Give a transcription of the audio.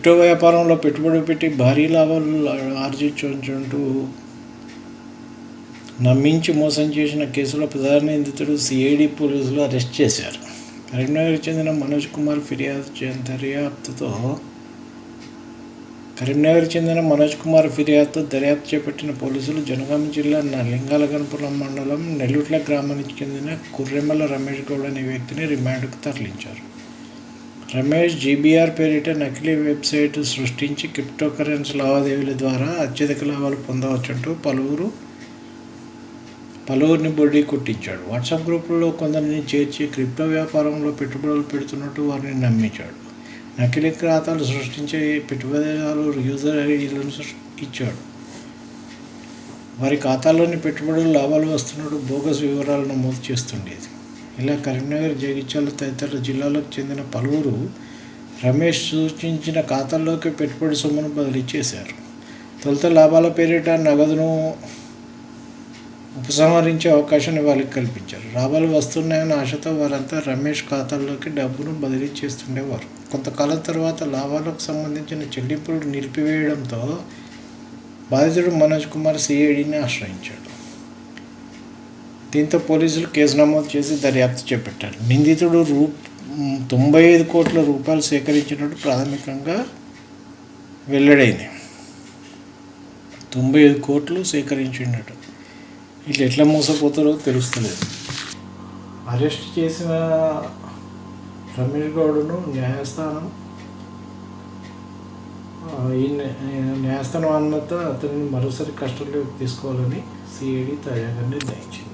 Crypto వ్యాపారంలో పెట్టుబడి పెట్టి భారీ లాభాలు ఆర్జించుంటూ నమ్మించి మోసం చేసిన కేసులో ప్రధాన నిందితుడు సిఐడి పోలీసులు అరెస్ట్ చేశారు. కరీంనగర్కి చెందిన మనోజ్ కుమార్ ఫిర్యాదుతో దర్యాప్తు చేపట్టిన పోలీసులు జనగామ జిల్లా లింగాలగనపురం మండలం నెల్లుట్ల గ్రామానికి చెందిన కుర్రెమల రమేష్ గౌడ్ అనే వ్యక్తిని రిమాండ్కు తరలించారు. రమేష్ జీబీఆర్ పేరిట నకిలీ వెబ్సైట్ సృష్టించి క్రిప్టోకరెన్సీ లావాదేవీల ద్వారా అత్యధిక లాభాలు పొందవచ్చంటూ పలువురిని బొడ్డీ కొట్టించాడు. వాట్సాప్ గ్రూపుల్లో కొందరిని చేర్చి క్రిప్టో వ్యాపారంలో పెట్టుబడులు పెడుతున్నట్టు వారిని నమ్మించాడు. నకిలీ ఖాతాలు సృష్టించే పెట్టుబడిదారులు యూజర్ ఐడీలను ఇచ్చాడు. వారి ఖాతాల్లోని పెట్టుబడులు లాభాలు వస్తున్నట్టు బోగస్ వివరాలు నమోదు చేస్తుండేది. ఇలా కరీంనగర్, జగిత్యాల తదితర జిల్లాలకు చెందిన పలువురు రమేష్ సూచించిన ఖాతాల్లోకి పెట్టుబడి సొమ్మును బదిలీ చేశారు. తొలుత లాభాల పేరిట నగదును ఉపసంహరించే అవకాశాన్ని వాళ్ళకి కల్పించారు. లాభాలు వస్తున్నాయన్న ఆశతో వారంతా రమేష్ ఖాతాల్లోకి డబ్బును బదిలీ చేస్తుండేవారు. కొంతకాలం తర్వాత లాభాలకు సంబంధించిన చెల్లింపులు నిలిపివేయడంతో బాధితుడు మనోజ్ కుమార్ సిఐడిని ఆశ్రయించాడు. దీంతో పోలీసులు కేసు నమోదు చేసి దర్యాప్తు చేపట్టారు. నిందితుడు 95 కోట్ల రూపాయలు సేకరించినట్టు ప్రాథమికంగా వెల్లడైంది. 95 కోట్లు సేకరించినట్టు. వీళ్ళు ఎట్లా మోసపోతారో తెలుస్తలేదు. అరెస్ట్ చేసిన రమేష్ గౌడ్ను న్యాయస్థానం అనుమతితో అతనిని మరోసారి కస్టడీలోకి తీసుకోవాలని సిఐడి తాజాగా నిర్ణయించింది.